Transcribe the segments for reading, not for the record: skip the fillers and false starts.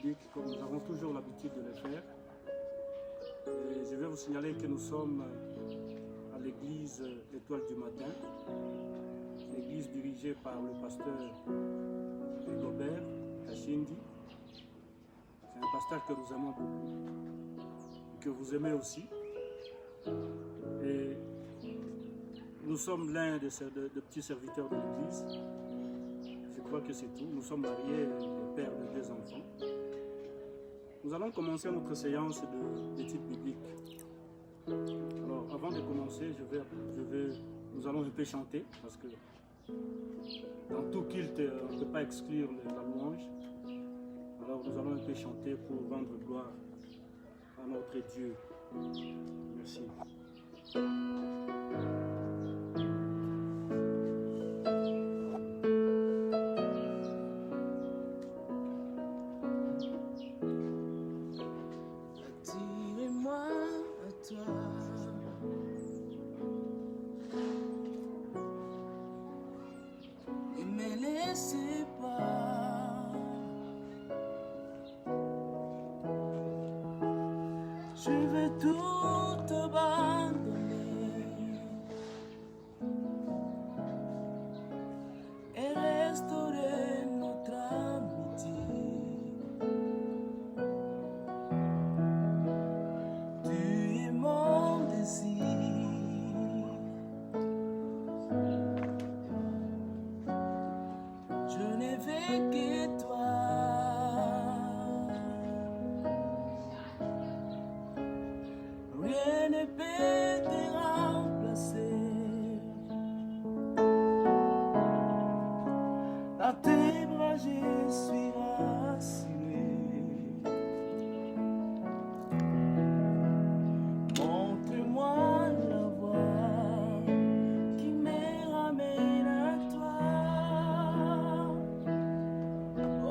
bibliques comme nous avons toujours l'habitude de le faire. Et je vais vous signaler que nous sommes à l'église Étoile du Matin, l'église dirigée par le pasteur Rigobert Kashindi. C'est un pasteur que nous aimons beaucoup, que vous aimez aussi. Et nous sommes l'un des petits serviteurs de l'église. Je crois que c'est tout. Nous sommes mariés et pères de 2 enfants. Nous allons commencer notre séance d'études bibliques. Alors, avant de commencer, nous allons un peu chanter, parce que dans tout culte, on ne peut pas exclure la louange. Alors, nous allons un peu chanter pour rendre gloire à notre Dieu. Merci. Je vais tout abandonner et restaurer notre amitié. Tu es mon désir. Je n'ai vu que toi. Rien ne peut te remplacer. Dans tes bras je suis rassuré. Montre-moi la voie qui me ramène à toi. Oh,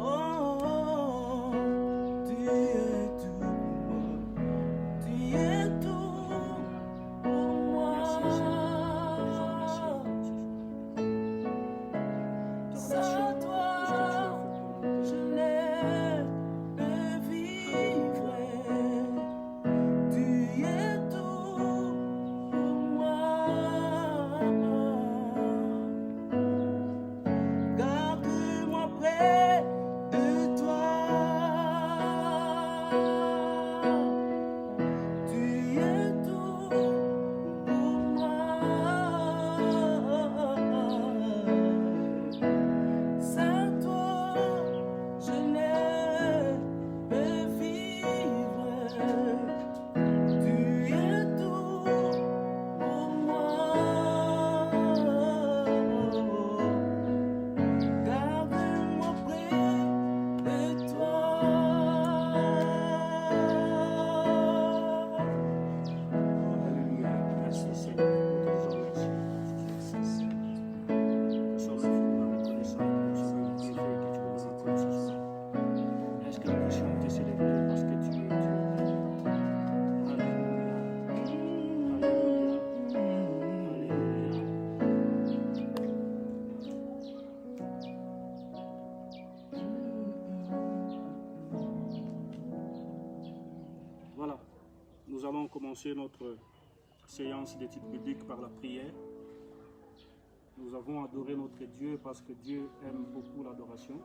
oh, tu es tout, tu es tout. Voilà, nous allons commencer notre séance d'études bibliques par la prière. Nous avons adoré notre Dieu parce que Dieu aime beaucoup l'adoration.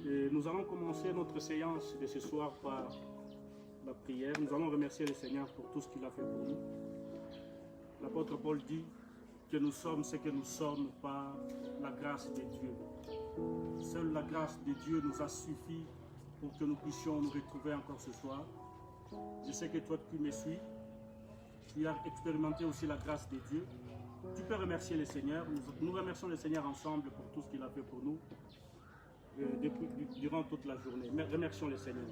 Et nous allons commencer notre séance de ce soir par la prière. Nous allons remercier le Seigneur pour tout ce qu'il a fait pour nous. L'apôtre Paul dit que nous sommes ce que nous sommes par la grâce de Dieu. Seule la grâce de Dieu nous a suffi pour que nous puissions nous retrouver encore ce soir. Je sais que toi qui me suis, tu as expérimenté aussi la grâce de Dieu. Tu peux remercier le Seigneur. Nous remercions le Seigneur ensemble pour tout ce qu'il a fait pour nous durant toute la journée. Mais remercions le Seigneur.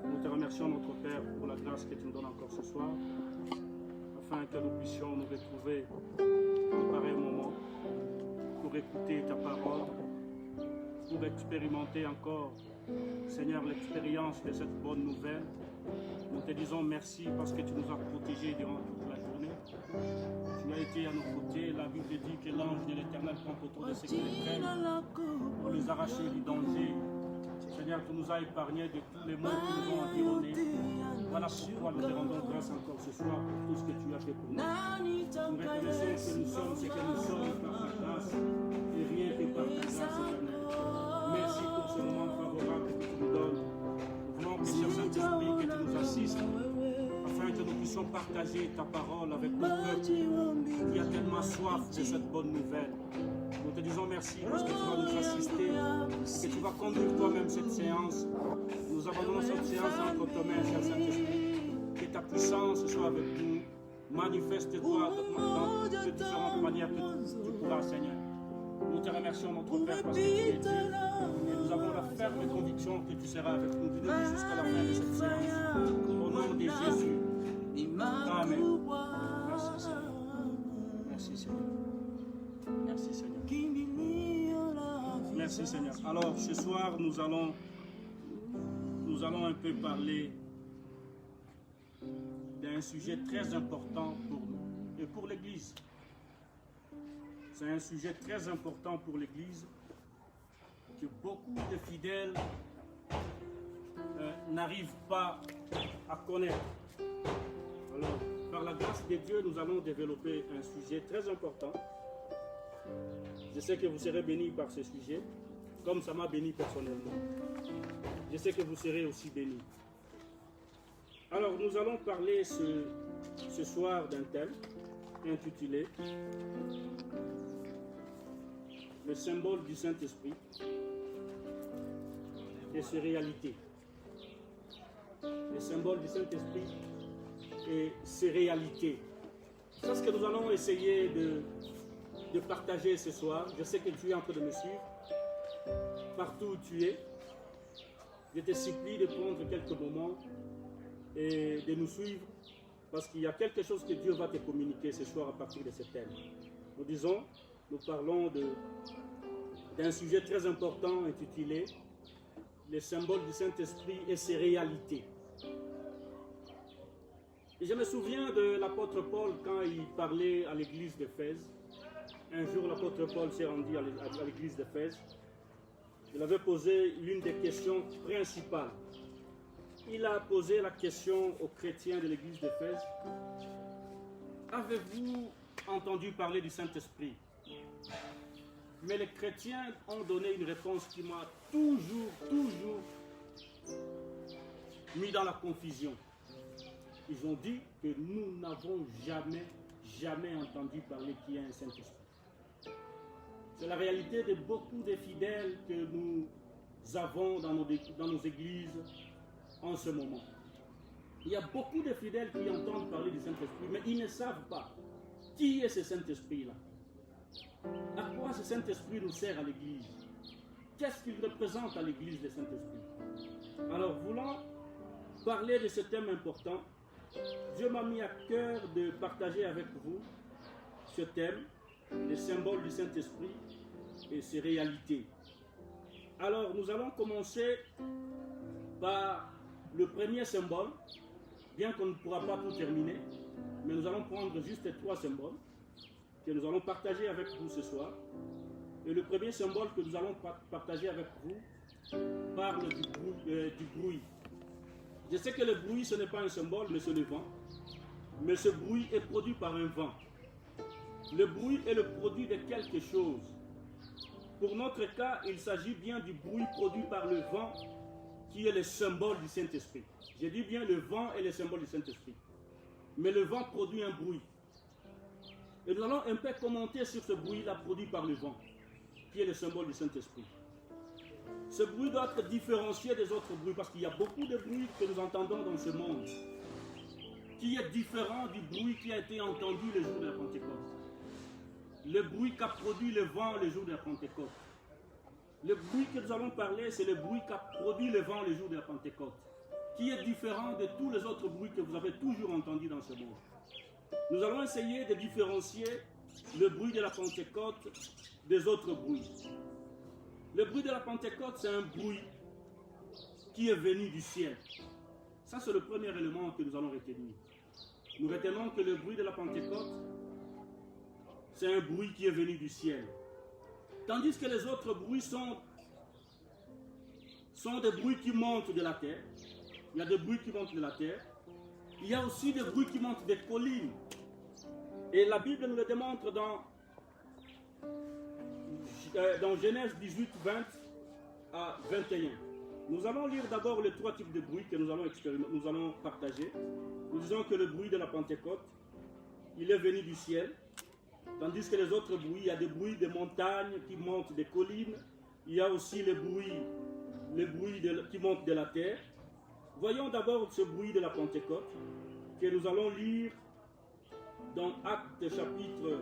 Nous te remercions, notre Père, pour la grâce que tu nous donnes encore ce soir, afin que nous puissions nous retrouver en pareil moment pour écouter ta parole, pour expérimenter encore, Seigneur, l'expérience de cette bonne nouvelle. Nous te disons merci parce que tu nous as protégés durant toute la journée. Tu as été à nos côtés. La Bible dit que l'ange de l'Éternel campe autour de ceux qui les craignent pour les arracher du danger. Seigneur, tu nous as épargnés de tous les maux qui nous ont environnés. Voilà pourquoi nous te rendons grâce encore ce soir pour tout ce que tu as fait pour nous. Nous reconnaissons que nous sommes ce que nous sommes par ta grâce et rien que par ta grâce éternelle. Merci pour ce moment favorable que tu nous donnes. Nous voulons, cher Saint-Esprit, que tu nous assistes afin que nous puissions partager ta parole avec ton peuple qui a tellement soif de cette bonne nouvelle. Nous te disons merci parce que tu vas nous assister et que tu vas conduire toi-même cette séance. Nous abandonnons cette séance entre tes mains, cher Saint-Esprit. Que ta puissance soit avec nous. Manifeste-toi de différentes manières que tu pourras, Seigneur. Nous te remercions, notre Père, parce que tu es Dieu. Et nous avons la ferme conviction que tu seras avec nous du début jusqu'à la fin de cette séance. Au nom de Jésus. Amen. Merci, Seigneur. Merci, Seigneur. Merci, Seigneur. Merci, Seigneur. Alors, ce soir, nous allons un peu parler d'un sujet très important pour nous et pour l'Église. C'est un sujet très important pour l'Église que beaucoup de fidèles n'arrivent pas à connaître. Alors, par la grâce de Dieu, nous allons développer un sujet très important. Je sais que vous serez bénis par ce sujet, comme ça m'a béni personnellement. Je sais que vous serez aussi bénis. Alors, nous allons parler ce soir d'un thème intitulé « Le symbole du Saint-Esprit et ses réalités ». Le symbole du Saint-Esprit et ses réalités. C'est ce que nous allons essayer de partager ce soir. Je sais que tu es en train de me suivre. Partout où tu es, je te supplie de prendre quelques moments et de nous suivre parce qu'il y a quelque chose que Dieu va te communiquer ce soir à partir de ce thème. Nous parlons d'un sujet très important intitulé « Le symbole du Saint-Esprit et ses réalités ». Et je me souviens de l'apôtre Paul quand il parlait à l'église d'Éphèse. Un jour, l'apôtre Paul s'est rendu à l'église d'Éphèse. Il avait posé l'une des questions principales. Il a posé la question aux chrétiens de l'église d'Éphèse. Avez-vous entendu parler du Saint-Esprit? Mais les chrétiens ont donné une réponse qui m'a toujours mis dans la confusion. Ils ont dit que nous n'avons jamais entendu parler qu'il y a un Saint-Esprit. C'est la réalité de beaucoup de fidèles que nous avons dans nos églises en ce moment. Il y a beaucoup de fidèles qui entendent parler du Saint-Esprit, mais ils ne savent pas qui est ce Saint-Esprit-là. À quoi ce Saint-Esprit nous sert à l'église? Qu'est-ce qu'il représente à l'église, le Saint-Esprit? Alors, voulant parler de ce thème important, Dieu m'a mis à cœur de partager avec vous ce thème, les symboles du Saint-Esprit et ses réalités. Alors, nous allons commencer par le premier symbole, bien qu'on ne pourra pas tout terminer, mais nous allons prendre juste 3 symboles que nous allons partager avec vous ce soir. Et le premier symbole que nous allons partager avec vous parle du bruit. Je sais que le bruit, ce n'est pas un symbole, mais c'est le vent. Mais ce bruit est produit par un vent. Le bruit est le produit de quelque chose. Pour notre cas, il s'agit bien du bruit produit par le vent, qui est le symbole du Saint-Esprit. Je dis bien le vent est le symbole du Saint-Esprit. Mais le vent produit un bruit. Et nous allons un peu commenter sur ce bruit-là produit par le vent, qui est le symbole du Saint-Esprit. Ce bruit doit être différencié des autres bruits, parce qu'il y a beaucoup de bruits que nous entendons dans ce monde, qui est différent du bruit qui a été entendu le jour de la Pentecôte. Le bruit qu'a produit le vent le jour de la Pentecôte. Le bruit que nous allons parler, c'est le bruit qu'a produit le vent le jour de la Pentecôte, qui est différent de tous les autres bruits que vous avez toujours entendus dans ce monde. Nous allons essayer de différencier le bruit de la Pentecôte des autres bruits. Le bruit de la Pentecôte, c'est un bruit qui est venu du ciel. Ça, c'est le premier élément que nous allons retenir. Nous retenons que le bruit de la Pentecôte, c'est un bruit qui est venu du ciel. Tandis que les autres bruits sont sont des bruits qui montent de la terre. Il y a des bruits qui montent de la terre. Il y a aussi des bruits qui montent des collines. Et la Bible nous le démontre dans Genèse 18, 20 à 21. Nous allons lire d'abord les trois types de bruits que nous allons partager. Nous disons que le bruit de la Pentecôte, il est venu du ciel. Tandis que les autres bruits, il y a des bruits des montagnes qui montent des collines. Il y a aussi les bruits qui montent de la terre. Voyons d'abord ce bruit de la Pentecôte que nous allons lire dans Actes chapitre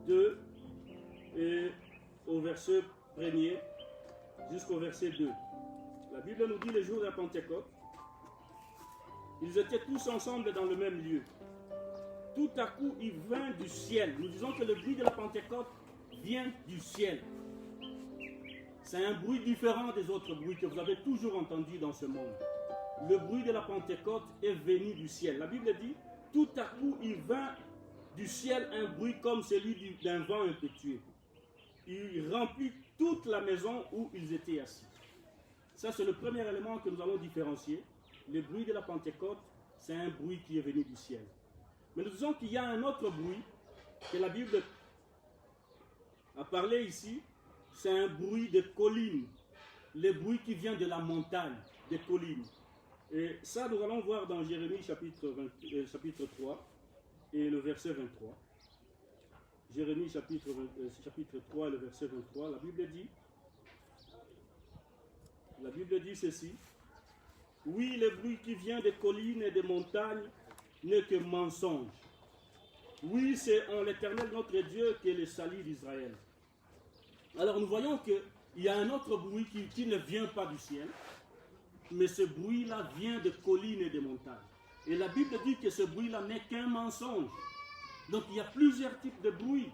2 et au verset 1er jusqu'au verset 2. La Bible nous dit le jour de la Pentecôte, ils étaient tous ensemble dans le même lieu. Tout à coup, il vint du ciel. Nous disons que le bruit de la Pentecôte vient du ciel. C'est un bruit différent des autres bruits que vous avez toujours entendus dans ce monde. Le bruit de la Pentecôte est venu du ciel. La Bible dit, tout à coup, il vint du ciel un bruit comme celui d'un vent impétueux. Il remplit toute la maison où ils étaient assis. Ça, c'est le premier élément que nous allons différencier. Le bruit de la Pentecôte, c'est un bruit qui est venu du ciel. Mais nous disons qu'il y a un autre bruit que la Bible a parlé ici. C'est un bruit de collines. Le bruit qui vient de la montagne, des collines. Et ça, nous allons voir dans Jérémie chapitre 3 et le verset 23. Jérémie chapitre 3 et le verset 23, la Bible dit ceci. Oui, le bruit qui vient des collines et des montagnes n'est que mensonge. Oui, c'est en l'Éternel notre Dieu qui est le salut d'Israël. Alors nous voyons qu'il y a un autre bruit qui ne vient pas du ciel, mais ce bruit-là vient de collines et de montagnes. Et la Bible dit que ce bruit-là n'est qu'un mensonge. Donc il y a plusieurs types de bruits,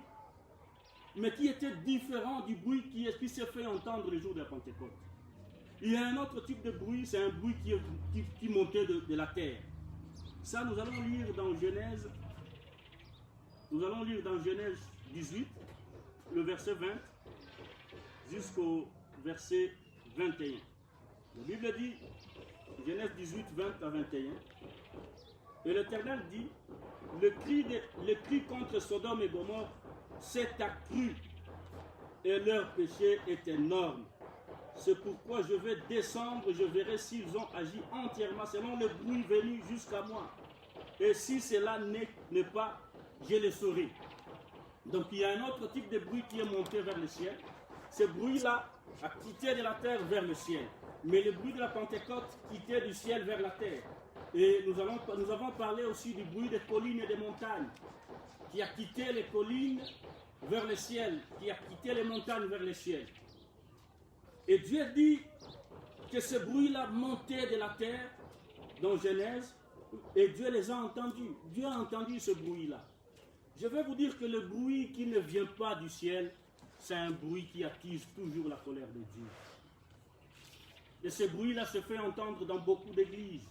mais qui étaient différents du bruit qui s'est fait entendre le jour de la Pentecôte. Il y a un autre type de bruit, c'est un bruit qui montait de la terre. Ça, nous allons lire dans Genèse. Nous allons lire dans Genèse 18, le verset 20, jusqu'au verset 21. La Bible dit, Genèse 18, 20 à 21, et l'Éternel dit, le cri contre Sodome et Gomorrhe s'est accru, et leur péché est énorme. C'est pourquoi je vais descendre, je verrai s'ils ont agi entièrement selon le bruit venu jusqu'à moi. Et si cela n'est pas, je le saurai. Donc il y a un autre type de bruit qui est monté vers le ciel. Ce bruit-là a quitté de la terre vers le ciel. Mais le bruit de la Pentecôte quittait du ciel vers la terre. Et nous avons parlé aussi du bruit des collines et des montagnes, qui a quitté les collines vers le ciel, qui a quitté les montagnes vers le ciel. Et Dieu dit que ce bruit-là montait de la terre dans Genèse, et Dieu les a entendus. Dieu a entendu ce bruit-là. Je vais vous dire que le bruit qui ne vient pas du ciel, c'est un bruit qui attise toujours la colère de Dieu. Et ce bruit-là se fait entendre dans beaucoup d'églises.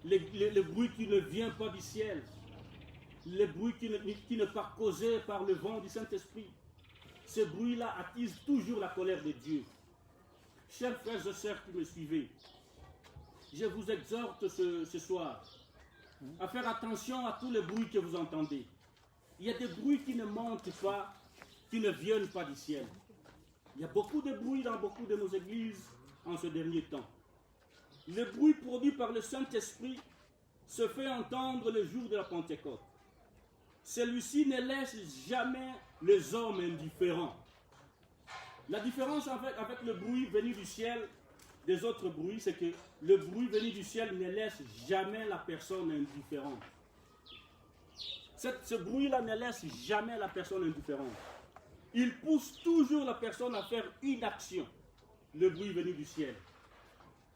Le bruit qui ne vient pas du ciel, le bruit qui n'est pas causé par le vent du Saint-Esprit, ce bruit-là attise toujours la colère de Dieu. Chers frères et sœurs qui me suivez, je vous exhorte ce soir à faire attention à tous les bruits que vous entendez. Il y a des bruits qui ne montent pas, qui ne viennent pas du ciel. Il y a beaucoup de bruits dans beaucoup de nos églises en ce dernier temps. Le bruit produit par le Saint-Esprit se fait entendre le jour de la Pentecôte. Celui-ci ne laisse jamais les hommes indifférents. La différence avec le bruit venu du ciel des autres bruits, c'est que le bruit venu du ciel ne laisse jamais la personne indifférente. Ce bruit-là ne laisse jamais la personne indifférente. Il pousse toujours la personne à faire une action, le bruit venu du ciel.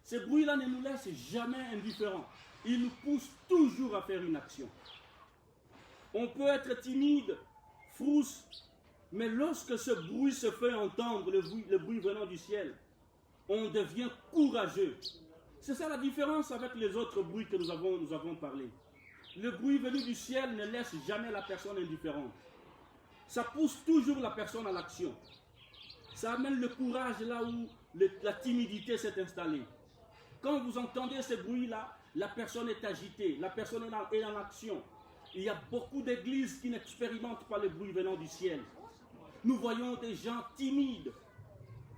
Ce bruit-là ne nous laisse jamais indifférents. Il nous pousse toujours à faire une action. On peut être timide, frousse, mais lorsque ce bruit se fait entendre, le bruit venant du ciel, on devient courageux. C'est ça la différence avec les autres bruits que nous avons parlé. Le bruit venu du ciel ne laisse jamais la personne indifférente. Ça pousse toujours la personne à l'action. Ça amène le courage là où la timidité s'est installée. Quand vous entendez ce bruit-là, la personne est agitée, la personne est en action. Il y a beaucoup d'églises qui n'expérimentent pas le bruit venant du ciel. Nous voyons des gens timides,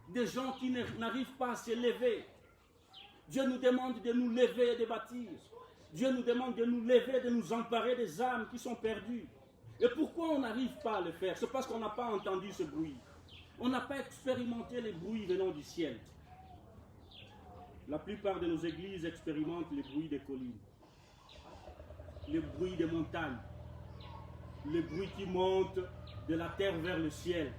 des gens qui n'arrivent pas à se lever. Dieu nous demande de nous lever et de bâtir. Dieu nous demande de nous lever, de nous emparer des âmes qui sont perdues. Et pourquoi on n'arrive pas à le faire? C'est parce qu'on n'a pas entendu ce bruit. On n'a pas expérimenté les bruits venant du ciel. La plupart de nos églises expérimentent les bruits des collines, les bruits des montagnes, les bruits qui montent de la terre vers le ciel.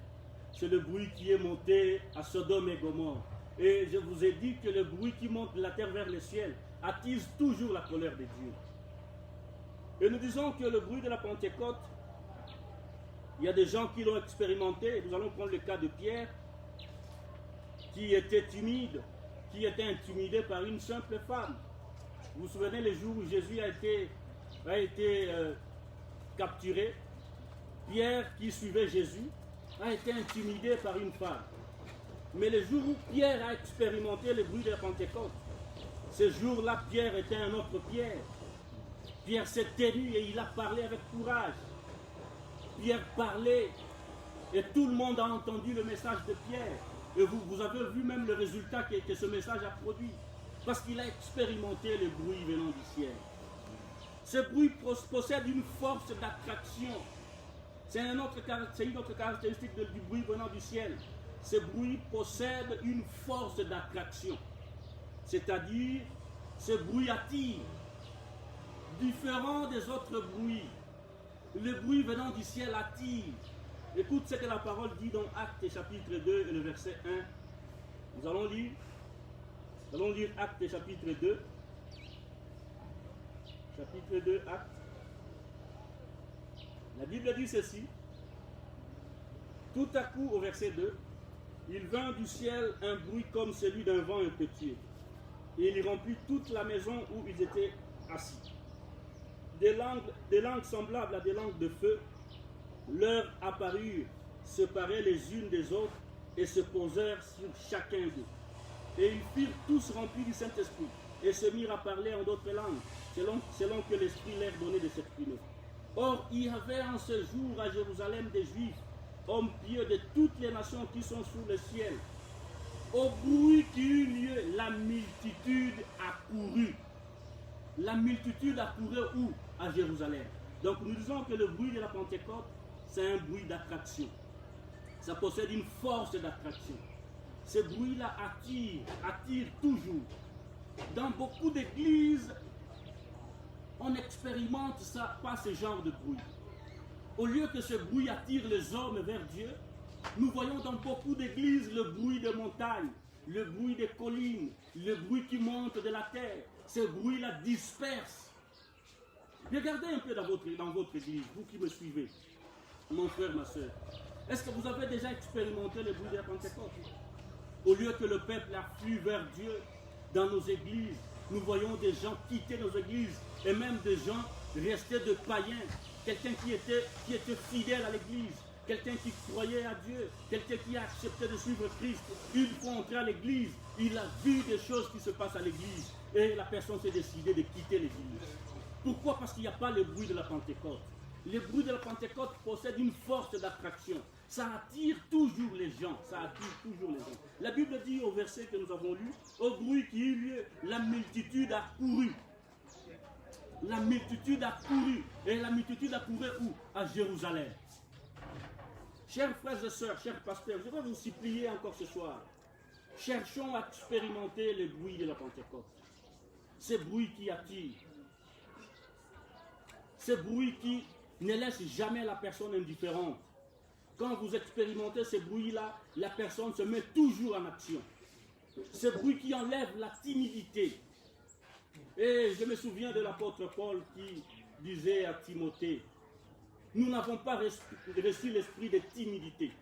C'est le bruit qui est monté à Sodome et Gomorrhe. Et je vous ai dit que le bruit qui monte de la terre vers le ciel attise toujours la colère de Dieu. Et nous disons que le bruit de la Pentecôte, il y a des gens qui l'ont expérimenté. Nous allons prendre le cas de Pierre, qui était timide, qui était intimidé par une simple femme. Vous vous souvenez les jours où Jésus a été capturé? Pierre, qui suivait Jésus, a été intimidé par une femme. Mais le jour où Pierre a expérimenté le bruit de la Pentecôte, ce jour-là, Pierre était un autre Pierre. Pierre s'est tenu et il a parlé avec courage. Pierre parlait et tout le monde a entendu le message de Pierre. Et vous avez vu même le résultat que ce message a produit. Parce qu'il a expérimenté le bruit venant du ciel. Ce bruit possède une force d'attraction. C'est une autre caractéristique du bruit venant du ciel. Ce bruit possède une force d'attraction. C'est-à-dire, ce bruit attire. Différent des autres bruits. Le bruit venant du ciel attire. Écoute ce que la parole dit dans Actes chapitre 2 et le verset 1. Nous allons lire Actes chapitre 2. Chapitre 2, Actes. La Bible dit ceci. Tout à coup, au verset 2, il vint du ciel un bruit comme celui d'un vent impétueux. Et il remplit toute la maison où ils étaient assis. Des langues semblables à des langues de feu leur apparurent, séparées les unes des autres, et se posèrent sur chacun d'eux. Et ils furent tous remplis du Saint-Esprit, et se mirent à parler en d'autres langues, selon que l'Esprit leur donnait de s'exprimer. Or, il y avait en ce jour à Jérusalem des Juifs, hommes pieux de toutes les nations qui sont sous le ciel. Au bruit qui eut lieu, la multitude accourut. La multitude accourait où? À Jérusalem. Donc nous disons que le bruit de la Pentecôte, c'est un bruit d'attraction. Ça possède une force d'attraction. Ce bruit-là attire toujours. Dans beaucoup d'églises, on n'expérimente pas ce genre de bruit. Au lieu que ce bruit attire les hommes vers Dieu, nous voyons dans beaucoup d'églises le bruit des montagnes, le bruit des collines, le bruit qui monte de la terre. Ce bruit-là disperse. Regardez un peu dans votre église, vous qui me suivez, mon frère, ma soeur. Est-ce que vous avez déjà expérimenté le bruit de la Pentecôte? Au lieu que le peuple afflue vers Dieu dans nos églises, nous voyons des gens quitter nos églises et même des gens rester de païens. Quelqu'un qui était fidèle à l'église, quelqu'un qui croyait à Dieu, quelqu'un qui a accepté de suivre Christ. Une fois entré à l'église, il a vu des choses qui se passent à l'église et la personne s'est décidée de quitter l'église. Pourquoi? Parce qu'il n'y a pas le bruit de la Pentecôte. Le bruit de la Pentecôte possède une force d'attraction. Ça attire toujours les gens. Ça attire toujours les gens. La Bible dit au verset que nous avons lu, au bruit qui eut lieu, la multitude a couru. La multitude a couru. Et la multitude a couru où? À Jérusalem. Chers frères et sœurs, chers pasteurs, je vais vous supplier encore ce soir. Cherchons à expérimenter le bruit de la Pentecôte. Ce bruit qui attire. Ce bruit qui ne laisse jamais la personne indifférente. Quand vous expérimentez ce bruit-là, la personne se met toujours en action. Ce bruit qui enlève la timidité. Et je me souviens de l'apôtre Paul qui disait à Timothée, nous n'avons pas reçu l'esprit de timidité.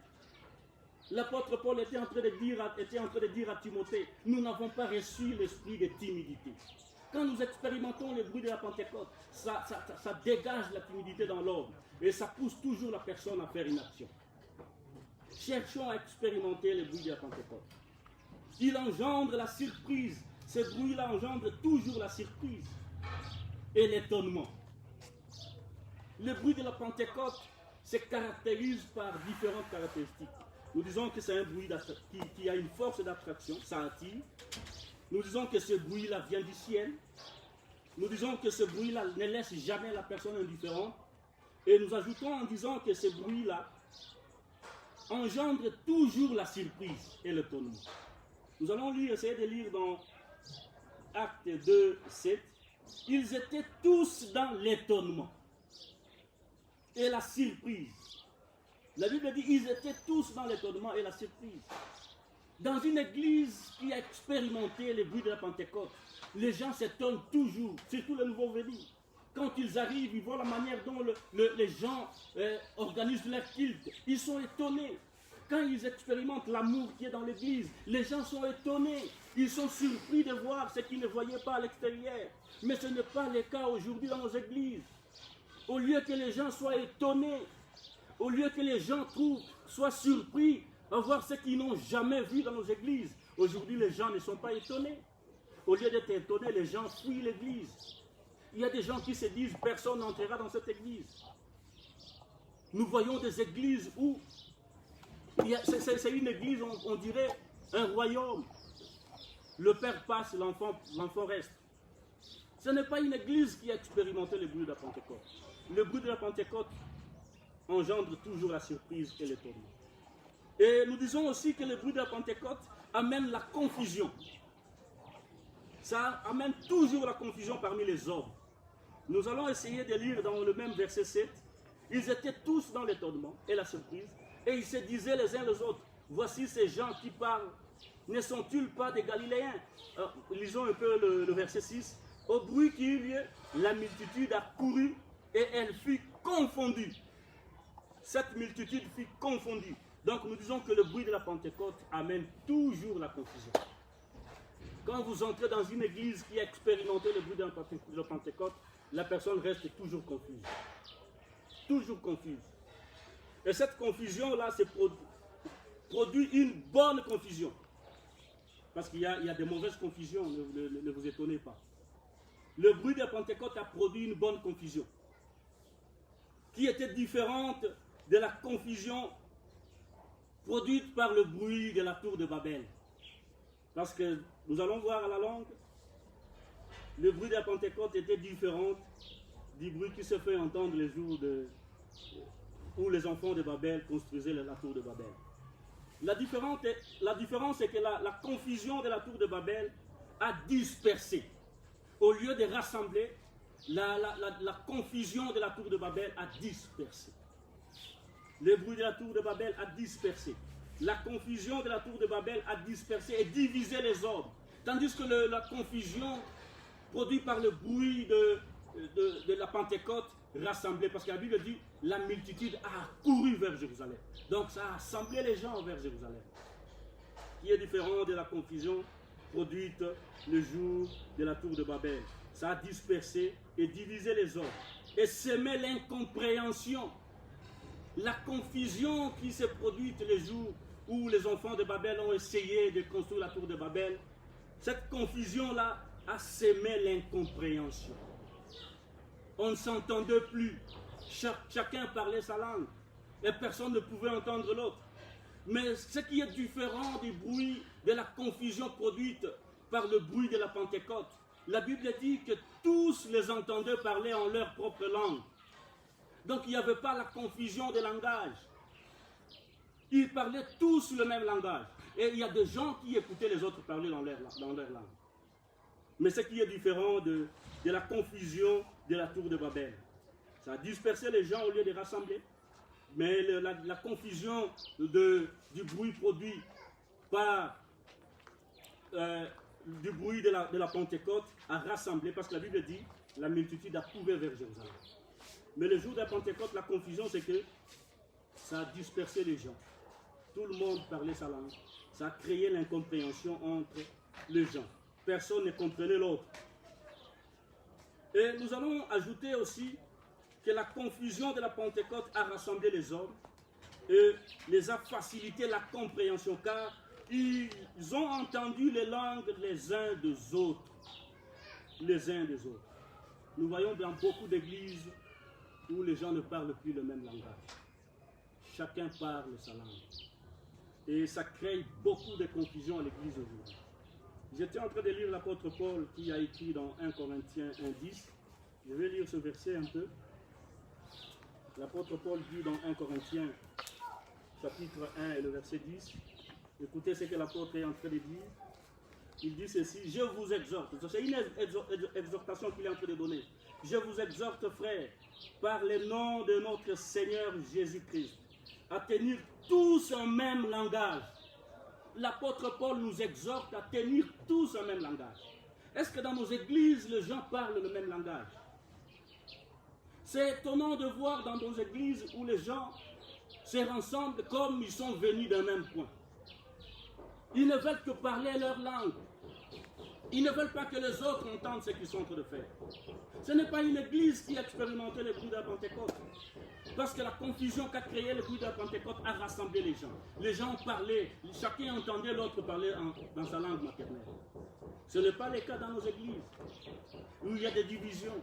L'apôtre Paul était en train de dire à Timothée, nous n'avons pas reçu l'esprit de timidité. Quand nous expérimentons le bruit de la Pentecôte, ça dégage la timidité dans l'homme et ça pousse toujours la personne à faire une action. Cherchons à expérimenter le bruit de la Pentecôte. il engendre la surprise. Ce bruit-là engendre toujours la surprise et l'étonnement. Le bruit de la Pentecôte se caractérise par différentes caractéristiques. Nous disons que c'est un bruit qui a une force d'attraction, ça attire. Nous disons que ce bruit-là vient du ciel. Nous disons que ce bruit-là ne laisse jamais la personne indifférente. Et nous ajoutons en disant que ce bruit-là engendre toujours la surprise et l'étonnement. Nous allons essayer de lire dans Actes 2, 7. Ils étaient tous dans l'étonnement et la surprise. La Bible dit ils étaient tous dans l'étonnement et la surprise. Dans une église qui a expérimenté le bruit de la Pentecôte, les gens s'étonnent toujours, surtout les nouveaux venus. Quand ils arrivent, ils voient la manière dont les gens organisent leur culte. Ils sont étonnés. Quand ils expérimentent l'amour qui est dans l'église, les gens sont étonnés. Ils sont surpris de voir ce qu'ils ne voyaient pas à l'extérieur. Mais ce n'est pas le cas aujourd'hui dans nos églises. Au lieu que les gens soient étonnés, au lieu que les gens soient surpris à voir ce qu'ils n'ont jamais vu dans nos églises, aujourd'hui les gens ne sont pas étonnés. Au lieu d'être étonnés, les gens fuient l'église. Il y a des gens qui se disent personne n'entrera dans cette église. Nous voyons des églises où c'est une église, on dirait un royaume. Le père passe, l'enfant reste. Ce n'est pas une église qui a expérimenté le bruit de la Pentecôte. Le bruit de la Pentecôte engendre toujours la surprise et l'étonnement. Et nous disons aussi que le bruit de la Pentecôte amène la confusion. Ça amène toujours la confusion parmi les hommes. Nous allons essayer de lire dans le même verset 7. Ils étaient tous dans l'étonnement et la surprise. Et ils se disaient les uns les autres, voici ces gens qui parlent, ne sont-ils pas des Galiléens? Alors, lisons un peu le verset 6. Au bruit qui eut lieu, la multitude a couru et elle fut confondue. Cette multitude fut confondue. Donc nous disons que le bruit de la Pentecôte amène toujours la confusion. Quand vous entrez dans une église qui a expérimenté le bruit de la Pentecôte, la personne reste toujours confuse. Toujours confuse. Et cette confusion-là produit une bonne confusion. Parce qu'il y a des mauvaises confusions, ne vous étonnez pas. Le bruit de la Pentecôte a produit une bonne confusion, qui était différente de la confusion produite par le bruit de la tour de Babel. Parce que nous allons voir à la longue, le bruit de la Pentecôte était différent du bruit qui se fait entendre les jours où les enfants de Babel construisaient la tour de Babel. La différence est que la confusion de la tour de Babel a dispersé. Au lieu de rassembler, la confusion de la tour de Babel a dispersé. Le bruit de la tour de Babel a dispersé. La confusion de la tour de Babel a dispersé et divisé les hommes. Tandis que la confusion produite par le bruit de la Pentecôte rassemblée, parce que la Bible dit la multitude a couru vers Jérusalem. Donc ça a rassemblé les gens vers Jérusalem. Qui est différent de la confusion produite le jour de la tour de Babel. Ça a dispersé et divisé les hommes. Et semé l'incompréhension. La confusion qui s'est produite le jour où les enfants de Babel ont essayé de construire la tour de Babel, cette confusion-là a semé l'incompréhension. On ne s'entendait plus. Chacun parlait sa langue. Et personne ne pouvait entendre l'autre. Mais ce qui est différent du bruit de la confusion produite par le bruit de la Pentecôte, la Bible dit que tous les entendeurs parlaient en leur propre langue. Donc il n'y avait pas la confusion de langage. Ils parlaient tous le même langage. Et il y a des gens qui écoutaient les autres parler dans leur langue. Mais ce qui est différent de la confusion de la tour de Babel, ça a dispersé les gens au lieu de rassembler. Mais la confusion du bruit produit par du bruit de la Pentecôte a rassemblé, parce que la Bible dit la multitude a couru vers Jérusalem. Mais le jour de la Pentecôte, la confusion, c'est que ça a dispersé les gens. Tout le monde parlait sa langue. Ça a créé l'incompréhension entre les gens. Personne ne comprenait l'autre. Et nous allons ajouter aussi que la confusion de la Pentecôte a rassemblé les hommes et les a facilité la compréhension, car ils ont entendu les langues les uns des autres. Les uns des autres. Nous voyons dans beaucoup d'églises où les gens ne parlent plus le même langage. Chacun parle sa langue. Et ça crée beaucoup de confusion à l'église aujourd'hui. J'étais en train de lire l'apôtre Paul qui a écrit dans 1 Corinthiens 1,10. Je vais lire ce verset un peu. L'apôtre Paul dit dans 1 Corinthiens chapitre 1 et le verset 10. Écoutez ce que l'apôtre est en train de dire. Il dit ceci: je vous exhorte. C'est une exhortation qu'il est en train de donner. Je vous exhorte, frères, par le nom de notre Seigneur Jésus-Christ, à tenir tous un même langage. L'apôtre Paul nous exhorte à tenir tous un même langage. Est-ce que dans nos églises, les gens parlent le même langage? C'est étonnant de voir dans nos églises où les gens se rassemblent comme ils sont venus d'un même point. Ils ne veulent que parler leur langue. Ils ne veulent pas que les autres entendent ce qu'ils sont en train de faire. Ce n'est pas une église qui a expérimenté le bruit de la Pentecôte. Parce que la confusion qu'a créé le bruit de la Pentecôte a rassemblé les gens. Les gens parlaient, chacun entendait l'autre parler dans sa langue maternelle. Ce n'est pas le cas dans nos églises, où il y a des divisions.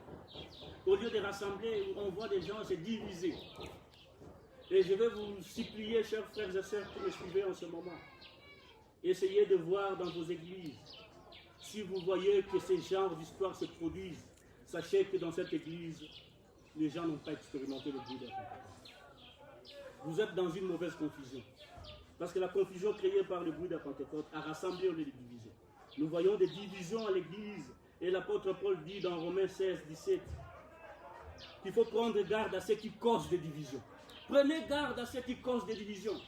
Au lieu de rassembler, on voit des gens se diviser. Et je vais vous supplier, chers frères et sœurs qui me suivez en ce moment, essayez de voir dans vos églises. Si vous voyez que ces genres d'histoires se produisent, sachez que dans cette église, les gens n'ont pas expérimenté le bruit de la Pentecôte. Vous êtes dans une mauvaise confusion. Parce que la confusion créée par le bruit de la Pentecôte a rassemblé au lieu de diviser. Nous voyons des divisions à l'église. Et l'apôtre Paul dit dans Romains 16, 17 qu'il faut prendre garde à ce qui cause des divisions. Prenez garde à ce qui cause des divisions.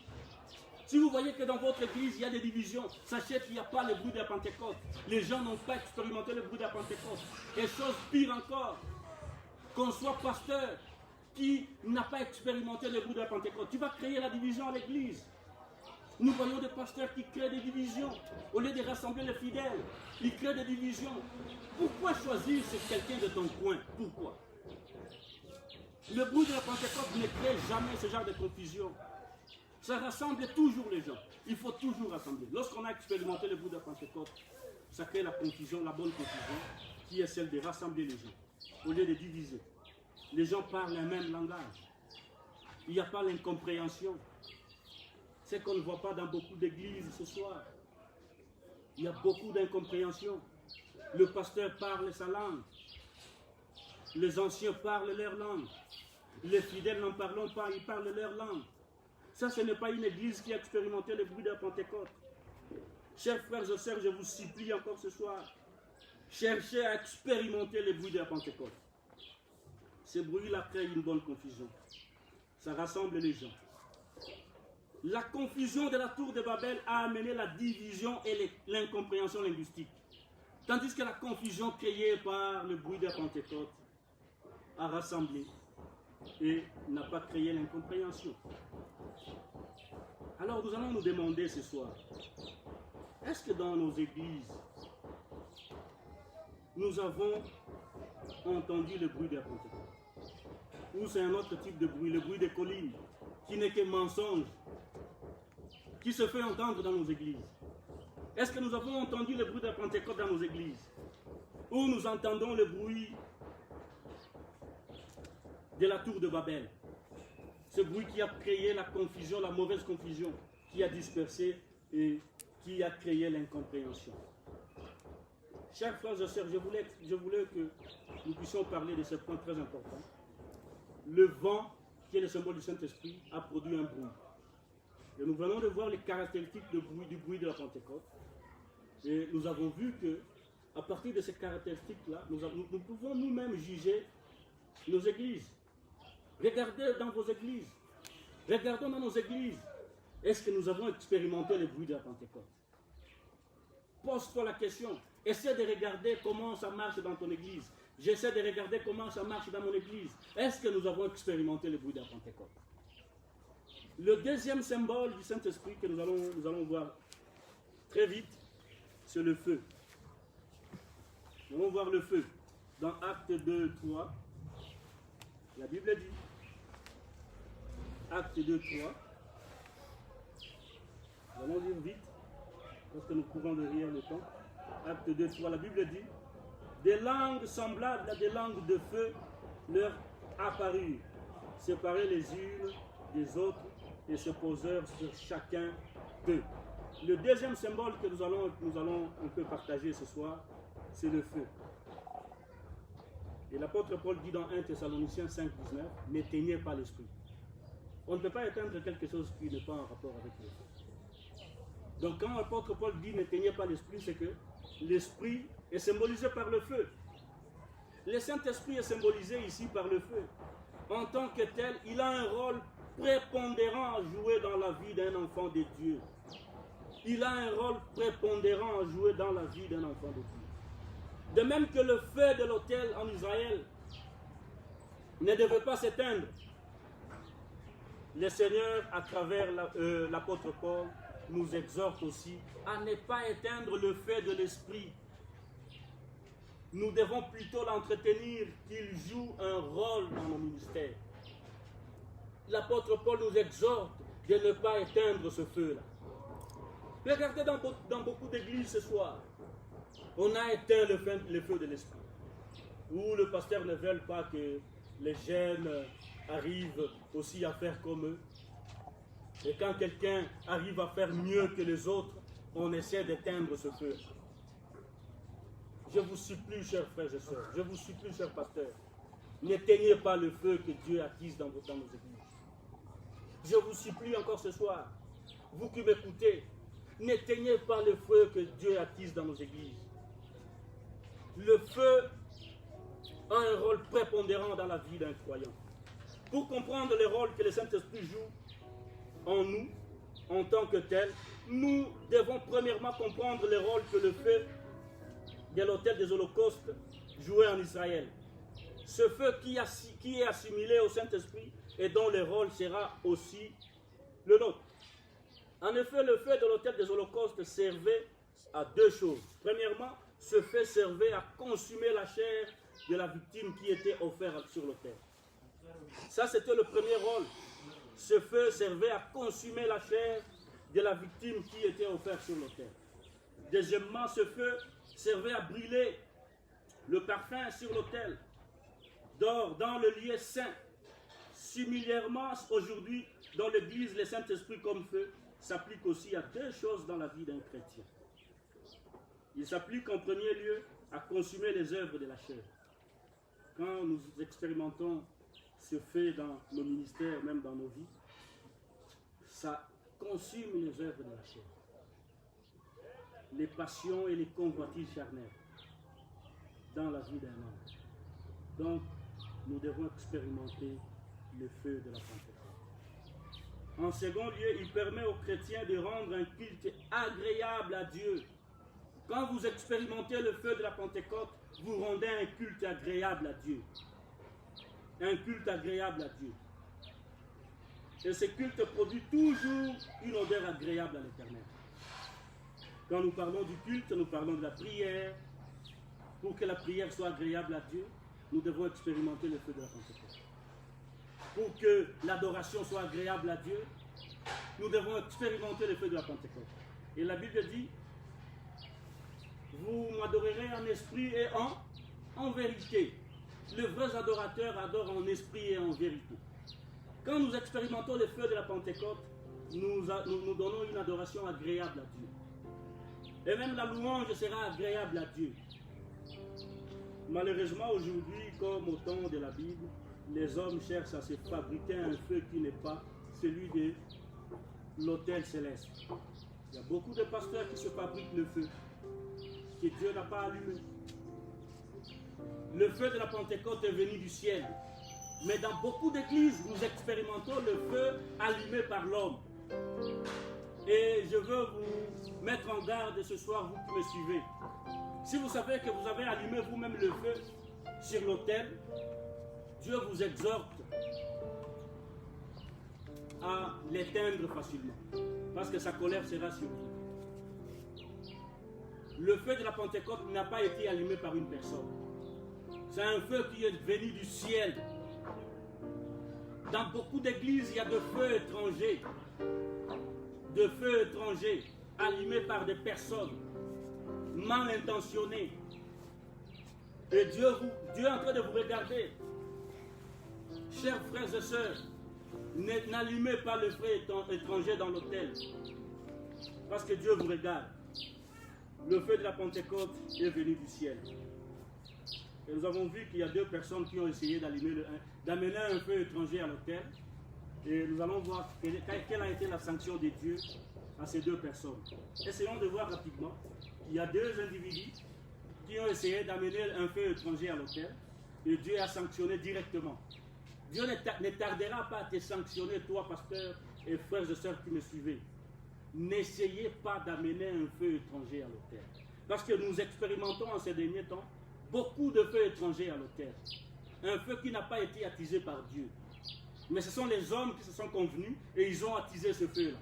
Si vous voyez que dans votre église, il y a des divisions, sachez qu'il n'y a pas le bruit de la Pentecôte. Les gens n'ont pas expérimenté le bruit de la Pentecôte. Et chose pire encore, qu'on soit pasteur qui n'a pas expérimenté le bruit de la Pentecôte, tu vas créer la division à l'église. Nous voyons des pasteurs qui créent des divisions. Au lieu de rassembler les fidèles, ils créent des divisions. Pourquoi choisir quelqu'un de ton coin? Pourquoi? Le bruit de la Pentecôte ne crée jamais ce genre de confusion. Ça rassemble toujours les gens. Il faut toujours rassembler. Lorsqu'on a expérimenté le bruit de la Pentecôte, ça crée la confusion, la bonne confusion, qui est celle de rassembler les gens, au lieu de diviser. Les gens parlent un même langage. Il n'y a pas l'incompréhension. C'est qu'on ne voit pas dans beaucoup d'églises ce soir. Il y a beaucoup d'incompréhension. Le pasteur parle sa langue. Les anciens parlent leur langue. Les fidèles n'en parlent pas, ils parlent leur langue. Ça, ce n'est pas une église qui a expérimenté le bruit de la Pentecôte. Chers frères et sœurs, je vous supplie encore ce soir, cherchez à expérimenter le bruit de la Pentecôte. Ce bruit-là crée une bonne confusion. Ça rassemble les gens. La confusion de la tour de Babel a amené la division et l'incompréhension linguistique. Tandis que la confusion créée par le bruit de la Pentecôte a rassemblé et n'a pas créé l'incompréhension. Alors nous allons nous demander ce soir, est-ce que dans nos églises, nous avons entendu le bruit de la Pentecôte? Ou c'est un autre type de bruit, le bruit des collines, qui n'est que mensonge, qui se fait entendre dans nos églises? Est-ce que nous avons entendu le bruit de la Pentecôte dans nos églises? Ou nous entendons le bruit de la tour de Babel? Ce bruit qui a créé la confusion, la mauvaise confusion, qui a dispersé et qui a créé l'incompréhension. Chers frères et sœurs, je voulais que nous puissions parler de ce point très important. Le vent, qui est le symbole du Saint-Esprit, a produit un bruit. Et nous venons de voir les caractéristiques du bruit de la Pentecôte. Et nous avons vu que, à partir de ces caractéristiques-là, nous pouvons nous-mêmes juger nos églises. Regardez dans vos églises. Regardons dans nos églises. Est-ce que nous avons expérimenté le bruit de la Pentecôte? Pose-toi la question. Essaie de regarder comment ça marche dans ton église. J'essaie de regarder comment ça marche dans mon église. Est-ce que nous avons expérimenté le bruit de la Pentecôte? Le deuxième symbole du Saint-Esprit que nous allons voir très vite, c'est le feu. Nous allons voir le feu. Dans Actes 2, 3, la Bible dit, Actes 2, 3, nous allons lire vite. parce que nous courons derrière le temps. Acte 2, 3, la Bible dit, des langues semblables à des langues de feu leur apparurent, séparées les unes des autres et se posèrent sur chacun d'eux. Le deuxième symbole que nous allons un peu partager ce soir, c'est le feu. Et l'apôtre Paul dit dans 1 Thessaloniciens 5, 19, n'éteignez pas l'esprit. On ne peut pas éteindre quelque chose qui n'est pas en rapport avec le feu. Donc quand l'apôtre Paul dit n'éteignez pas l'esprit, c'est que l'esprit est symbolisé par le feu. Le Saint-Esprit est symbolisé ici par le feu. En tant que tel, il a un rôle prépondérant à jouer dans la vie d'un enfant de Dieu. Il a un rôle prépondérant à jouer dans la vie d'un enfant de Dieu. De même que le feu de l'autel en Israël ne devait pas s'éteindre, le Seigneur, à travers l'apôtre Paul, nous exhorte aussi à ne pas éteindre le feu de l'esprit. Nous devons plutôt l'entretenir, qu'il joue un rôle dans nos ministères. L'apôtre Paul nous exhorte de ne pas éteindre ce feu-là. Regardez dans beaucoup d'églises ce soir, on a éteint le feu de l'esprit. Où le pasteur ne veut pas que les jeunes arrivent aussi à faire comme eux. Et quand quelqu'un arrive à faire mieux que les autres, on essaie d'éteindre ce feu. Je vous supplie, chers frères et sœurs, je vous supplie, chers pasteurs, n'éteignez pas le feu que Dieu attise dans nos églises. Je vous supplie encore ce soir, vous qui m'écoutez, n'éteignez pas le feu que Dieu attise dans nos églises. Le feu a un rôle prépondérant dans la vie d'un croyant. Pour comprendre le rôle que le Saint-Esprit joue en nous, en tant que tel, nous devons premièrement comprendre le rôle que le feu de l'autel des holocaustes jouait en Israël. Ce feu qui est assimilé au Saint-Esprit et dont le rôle sera aussi le nôtre. En effet, le feu de l'autel des holocaustes servait à deux choses. Premièrement, ce feu servait à consumer la chair de la victime qui était offerte sur l'autel. Ça, c'était le premier rôle. Ce feu servait à consumer la chair de la victime qui était offerte sur l'autel. Deuxièmement, ce feu servait à brûler le parfum sur l'autel d'or dans le lieu saint. Similairement, aujourd'hui, dans l'Église, le Saint-Esprit comme feu s'applique aussi à deux choses dans la vie d'un chrétien. Il s'applique en premier lieu à consumer les œuvres de la chair. Quand nous expérimentons ce fait dans nos ministères, même dans nos vies, ça consume les œuvres de la chair. Les passions et les convoitises charnelles dans la vie d'un homme. Donc, nous devons expérimenter le feu de la Pentecôte. En second lieu, il permet aux chrétiens de rendre un culte agréable à Dieu. Quand vous expérimentez le feu de la Pentecôte, vous rendez un culte agréable à Dieu. Un culte agréable à Dieu. Et ce culte produit toujours une odeur agréable à l'Éternel. Quand nous parlons du culte, nous parlons de la prière. Pour que la prière soit agréable à Dieu, nous devons expérimenter le feu de la Pentecôte. Pour que l'adoration soit agréable à Dieu, nous devons expérimenter le feu de la Pentecôte. Et la Bible dit, vous m'adorerez en esprit et en vérité. Les vrais adorateurs adorent en esprit et en vérité. Quand nous expérimentons le feu de la Pentecôte, nous donnons une adoration agréable à Dieu. Et même la louange sera agréable à Dieu. Malheureusement, aujourd'hui, comme au temps de la Bible, les hommes cherchent à se fabriquer un feu qui n'est pas celui de l'autel céleste. Il y a beaucoup de pasteurs qui se fabriquent le feu que Dieu n'a pas allumé. Le feu de la Pentecôte est venu du ciel. Mais dans beaucoup d'églises, nous expérimentons le feu allumé par l'homme. Et je veux vous mettre en garde ce soir, vous qui me suivez. Si vous savez que vous avez allumé vous-même le feu sur l'autel, Dieu vous exhorte à l'éteindre facilement. Parce que sa colère sera sur vous. Le feu de la Pentecôte n'a pas été allumé par une personne. C'est un feu qui est venu du ciel. Dans beaucoup d'églises, il y a de feux étrangers allumées par des personnes mal intentionnées. Et Dieu est en train de vous regarder. Chers frères et sœurs, n'allumez pas le feu étranger dans l'autel. Parce que Dieu vous regarde. Le feu de la Pentecôte est venu du ciel. Et nous avons vu qu'il y a 2 personnes qui ont essayé d'amener un feu étranger à l'autel. Et nous allons voir quelle a été la sanction de Dieu à ces 2 personnes. Essayons de voir rapidement. Il y a 2 individus qui ont essayé d'amener un feu étranger à l'autel. Et Dieu a sanctionné directement. Dieu ne tardera pas à te sanctionner, toi, pasteur et frères et sœurs qui me suivez. N'essayez pas d'amener un feu étranger à l'autel. Parce que nous expérimentons en ces derniers temps beaucoup de feux étrangers à l'autel. Un feu qui n'a pas été attisé par Dieu. Mais ce sont les hommes qui se sont convenus et ils ont attisé ce feu-là.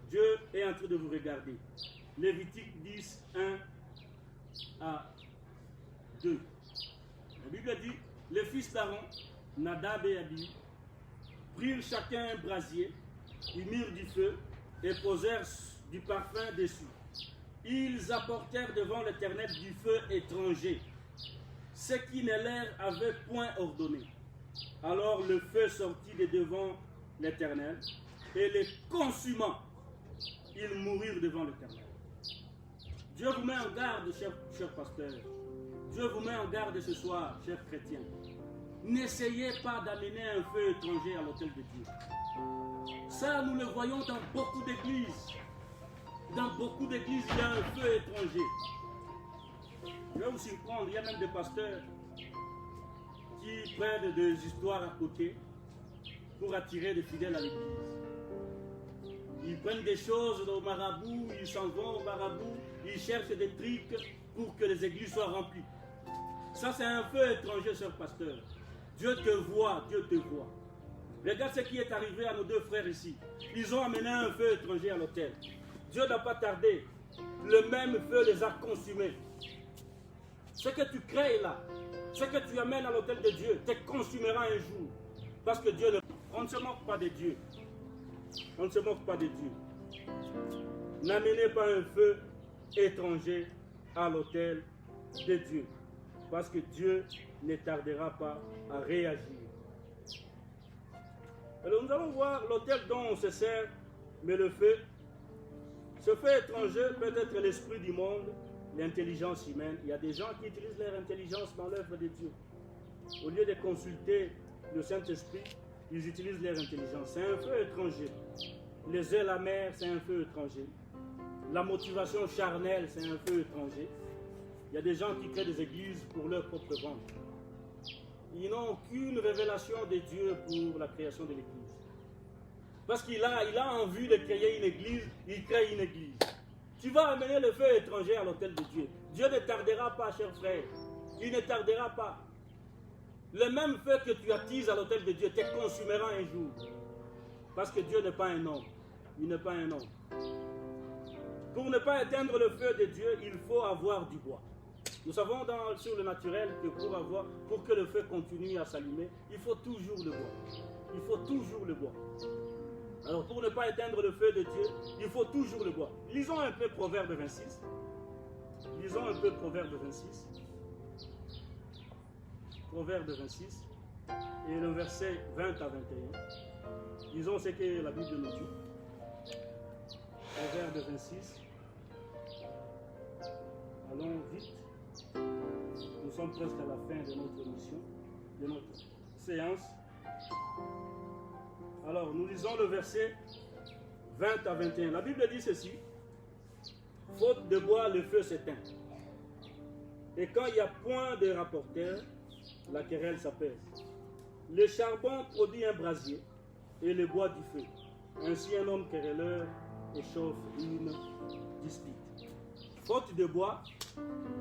Dieu est en train de vous regarder. Lévitique 10, 1 à 2. La Bible dit, les fils d'Aaron, Nadab et Abihu, prirent chacun un brasier, ils mirent du feu et posèrent du parfum dessus. Ils apportèrent devant l'Éternel du feu étranger, ce qui ne leur avait point ordonné. Alors le feu sortit de devant l'Éternel et les consumant, ils mourirent devant l'Éternel. Dieu vous met en garde, cher pasteur. Dieu vous met en garde ce soir, chers chrétiens. N'essayez pas d'amener un feu étranger à l'autel de Dieu. Ça, nous le voyons dans beaucoup d'églises. Dans beaucoup d'églises, il y a un feu étranger. Je vais vous surprendre, il y a même des pasteurs qui prennent des histoires à côté pour attirer des fidèles à l'église. Ils prennent des choses au marabout, ils s'en vont au marabout, ils cherchent des trucs pour que les églises soient remplies. Ça, c'est un feu étranger, cher pasteur. Dieu te voit, Dieu te voit. Regarde ce qui est arrivé à nos 2 frères ici. Ils ont amené un feu étranger à l'autel. Dieu n'a pas tardé. Le même feu les a consumés. Ce que tu crées là, ce que tu amènes à l'autel de Dieu, te consumera un jour. Parce que Dieu on ne se moque pas de Dieu. On ne se moque pas de Dieu. N'amenez pas un feu étranger à l'autel de Dieu. Parce que Dieu ne tardera pas à réagir. Alors nous allons voir l'autel dont on se sert, mais le feu. Ce feu étranger peut être l'esprit du monde, l'intelligence humaine. Il y a des gens qui utilisent leur intelligence dans l'œuvre de Dieu. Au lieu de consulter le Saint-Esprit, ils utilisent leur intelligence. C'est un feu étranger. Les ailes amères, c'est un feu étranger. La motivation charnelle, c'est un feu étranger. Il y a des gens qui créent des églises pour leur propre vente. Ils n'ont aucune révélation de Dieu pour la création de l'église. Parce qu'il a envie de créer une église, il crée une église. Tu vas amener le feu étranger à l'autel de Dieu. Dieu ne tardera pas, cher frère. Il ne tardera pas. Le même feu que tu attises à l'autel de Dieu te consumera un jour. Parce que Dieu n'est pas un homme. Il n'est pas un homme. Pour ne pas éteindre le feu de Dieu, il faut avoir du bois. Nous savons sur le naturel que pour que le feu continue à s'allumer, il faut toujours le bois. Il faut toujours le bois. Alors pour ne pas éteindre le feu de Dieu, il faut toujours le bois. Lisons un peu Proverbe 26. Lisons un peu Proverbe 26. Proverbe 26. Et le verset 20 à 21. Lisons ce que la Bible nous dit. Proverbe 26. Allons vite. Nous sommes presque à la fin de notre mission, de notre séance. Alors, nous lisons le verset 20 à 21. La Bible dit ceci. Faute de bois, le feu s'éteint. Et quand il n'y a point de rapporteur, la querelle s'apaise. Le charbon produit un brasier et le bois du feu. Ainsi un homme querelleur échauffe une dispute. Faute de bois,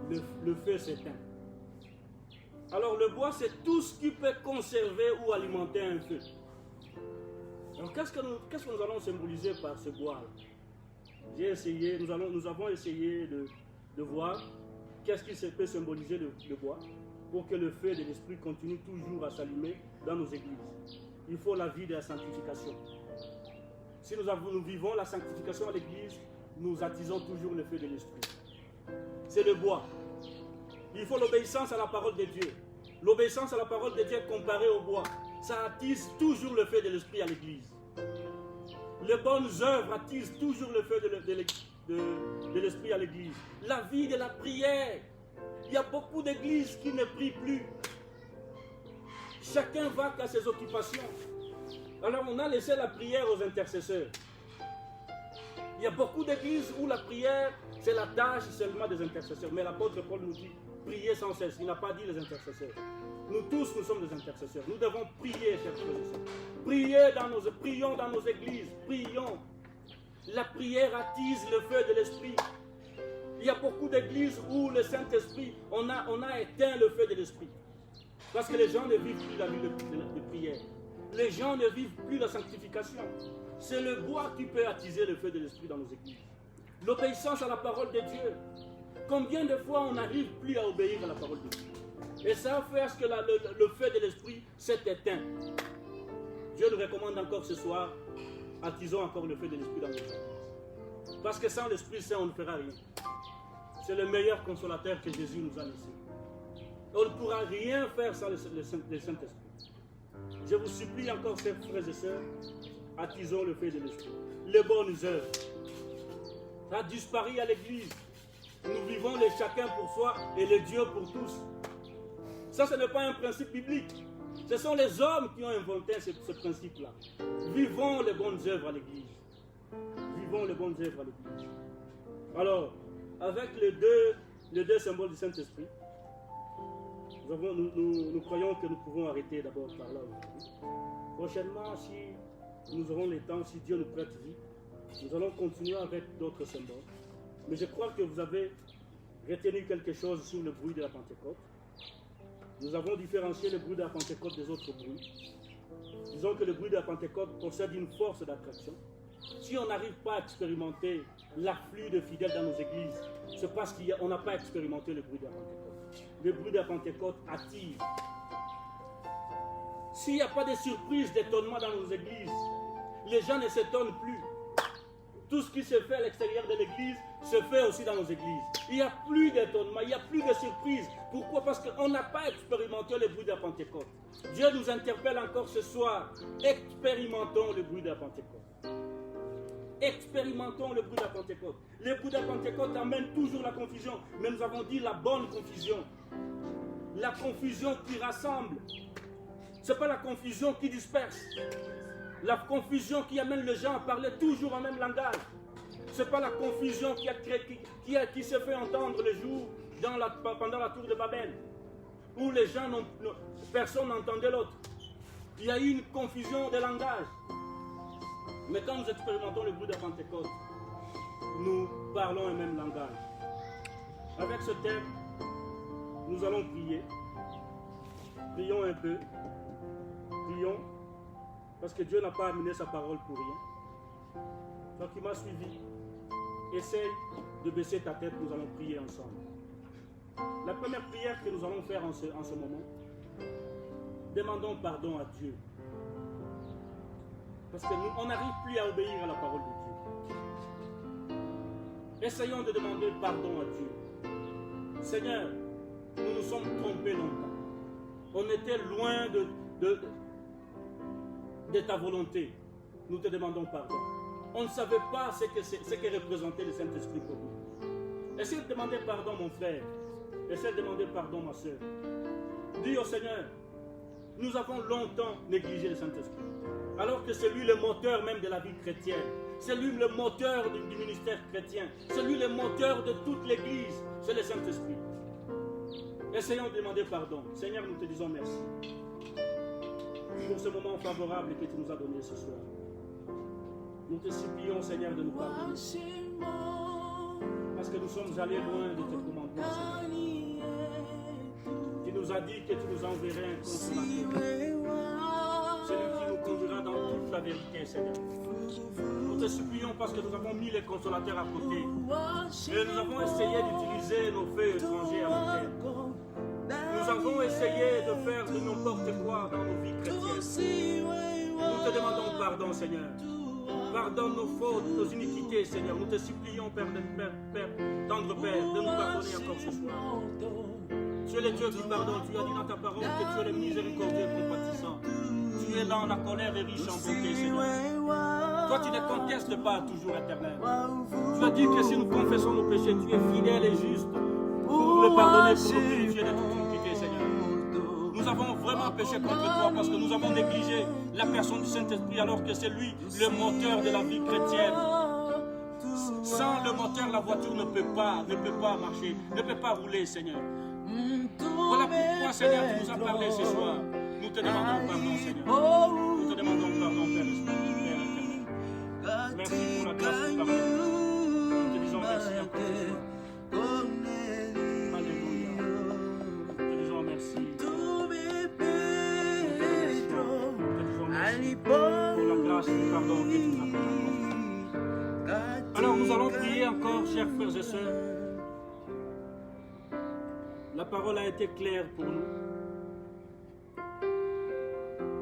le feu s'éteint. Alors le bois, c'est tout ce qui peut conserver ou alimenter un feu. Alors qu'est-ce que nous allons symboliser par ce bois-là? Nous avons essayé de voir qu'est-ce qui peut symboliser le bois pour que le feu de l'esprit continue toujours à s'allumer dans nos églises. Il faut la vie de la sanctification. Si nous vivons la sanctification à l'église, nous attisons toujours le feu de l'esprit. C'est le bois. Il faut l'obéissance à la parole de Dieu. L'obéissance à la parole de Dieu est comparée au bois. Ça attise toujours le feu de l'esprit à l'église. Les bonnes œuvres attisent toujours le feu de l'esprit à l'église. La vie de la prière. Il y a beaucoup d'églises qui ne prient plus. Chacun va qu'à ses occupations. Alors on a laissé la prière aux intercesseurs. Il y a beaucoup d'églises où la prière, c'est la tâche seulement des intercesseurs. Mais l'apôtre Paul nous dit, priez sans cesse. Il n'a pas dit les intercesseurs. Nous tous, nous sommes des intercesseurs. Nous devons prier, chers frères et sœurs. Prions dans nos églises. Prions. La prière attise le feu de l'esprit. Il y a beaucoup d'églises où le Saint-Esprit, on a éteint le feu de l'esprit. Parce que les gens ne vivent plus la vie de prière. Les gens ne vivent plus la sanctification. C'est le bois qui peut attiser le feu de l'esprit dans nos églises. L'obéissance à la parole de Dieu. Combien de fois on n'arrive plus à obéir à la parole de Dieu? Et ça fait à ce que le feu de l'esprit s'est éteint. Dieu nous recommande encore ce soir, attisons encore le feu de l'esprit dans nos églises. Parce que sans l'Esprit Saint, on ne fera rien. C'est le meilleur consolateur que Jésus nous a laissé. On ne pourra rien faire sans le Saint-Esprit. Je vous supplie encore, chers frères et sœurs, attisons le feu de l'esprit. Les bonnes œuvres. Ça a disparu à l'église. Nous vivons les chacun pour soi et les dieux pour tous. Ça, ce n'est pas un principe biblique. Ce sont les hommes qui ont inventé ce principe-là. Vivons les bonnes œuvres à l'église. Vivons les bonnes œuvres à l'église. Alors, avec les deux symboles du Saint-Esprit, nous croyons que nous pouvons arrêter d'abord par là aujourd'hui. Prochainement, si nous aurons le temps, si Dieu nous prête vie, nous allons continuer avec d'autres symboles. Mais je crois que vous avez retenu quelque chose sur le bruit de la Pentecôte. Nous avons différencié le bruit de la Pentecôte des autres bruits. Disons que le bruit de la Pentecôte possède une force d'attraction. Si on n'arrive pas à expérimenter l'afflux de fidèles dans nos églises, c'est parce qu'on n'a pas expérimenté le bruit de la Pentecôte. Le bruit de la Pentecôte attire. S'il n'y a pas de surprise, d'étonnement dans nos églises, les gens ne s'étonnent plus. Tout ce qui se fait à l'extérieur de l'église se fait aussi dans nos églises. Il n'y a plus d'étonnement, il n'y a plus de surprise. Pourquoi? Parce qu'on n'a pas expérimenté le bruit de la Pentecôte. Dieu nous interpelle encore ce soir. Expérimentons le bruit de la Pentecôte. Expérimentons le bruit de la Pentecôte. Le bruit de la Pentecôte amène toujours la confusion. Mais nous avons dit la bonne confusion. La confusion qui rassemble. Ce n'est pas la confusion qui disperse. La confusion qui amène les gens à parler toujours en même langage. Ce n'est pas la confusion qui se fait entendre le jour pendant la tour de Babel. Où les gens, personne n'entendait l'autre. Il y a eu une confusion de langage. Mais quand nous expérimentons le bruit de la Pentecôte, nous parlons un même langage. Avec ce thème, nous allons prier. Prions un peu. Prions. Parce que Dieu n'a pas amené sa parole pour rien. Toi qui m'as suivi, essaye de baisser ta tête, nous allons prier ensemble. La première prière que nous allons faire en ce moment, demandons pardon à Dieu. Parce qu'on n'arrive plus à obéir à la parole de Dieu. Essayons de demander pardon à Dieu. Seigneur, nous nous sommes trompés longtemps. On était loin de ta volonté. Nous te demandons pardon. On ne savait pas ce que représentait le Saint-Esprit pour nous. Essaye de demander pardon, mon frère. Essaye de demander pardon, ma soeur. Dis au Seigneur, nous avons longtemps négligé le Saint-Esprit. Alors que c'est lui le moteur même de la vie chrétienne. C'est lui le moteur du ministère chrétien. C'est lui le moteur de toute l'Église. C'est le Saint-Esprit. Essayons de demander pardon. Seigneur, nous te disons merci pour ce moment favorable que tu nous as donné ce soir. Nous te supplions, Seigneur, de nous pardonner. Parce que nous sommes allés loin de tes commandements, Seigneur. Tu nous as dit que tu nous enverrais un consolateur. Celui qui nous conduira dans toute la vérité, Seigneur. Nous te supplions parce que nous avons mis les consolateurs à côté. Et nous avons essayé d'utiliser nos feux étrangers à la terre. Nous avons essayé de faire de n'importe quoi dans nos vies chrétiennes. Nous te demandons pardon, Seigneur. Pardonne nos fautes, nos iniquités, Seigneur. Nous te supplions, Père, tendre Père, de nous pardonner encore ce soir. Tu es le Dieu qui pardonne. Tu as dit dans ta parole que tu es le miséricordieux et compatissant. Tu es dans la colère et riche en bonté, Seigneur. Toi, tu ne contestes pas toujours, Éternel. Tu as dit que si nous confessons nos péchés, tu es fidèle et juste pour nous les pardonner, pour nous purifier de toute iniquité, Seigneur. Nous avons vraiment péché contre toi parce que nous avons négligé la personne du Saint-Esprit alors que c'est lui le moteur de la vie chrétienne. Sans le moteur, la voiture ne peut pas marcher, ne peut pas rouler, Seigneur. Voilà pourquoi, Seigneur, tu nous as parlé ce soir. Nous te demandons pardon, Seigneur. Nous te demandons pardon, Père éternel. Merci pour la grâce du pardon. Nous te disons merci encore. Alléluia. Nous te disons merci. Pour la grâce du pardon que tu nous as fait. Alors nous allons prier encore, chers frères et sœurs. La parole a été claire pour nous.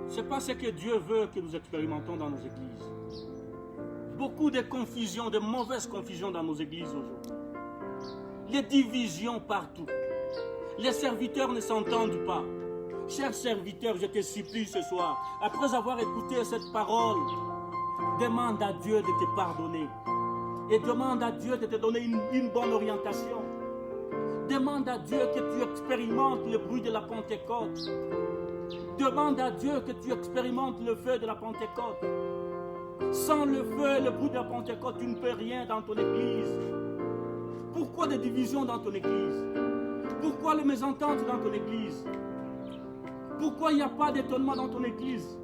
Ce n'est pas ce que Dieu veut que nous expérimentons dans nos églises. Beaucoup de confusion, de mauvaises confusions dans nos églises aujourd'hui. Les divisions partout. Les serviteurs ne s'entendent pas. Chers serviteurs, je te supplie ce soir, après avoir écouté cette parole, demande à Dieu de te pardonner. Et demande à Dieu de te donner une bonne orientation. Demande à Dieu que tu expérimentes le bruit de la Pentecôte. Demande à Dieu que tu expérimentes le feu de la Pentecôte. Sans le feu et le bruit de la Pentecôte, tu ne peux rien dans ton église. Pourquoi des divisions dans ton église? Pourquoi les mésententes dans ton église? Pourquoi il n'y a pas d'étonnement dans ton église?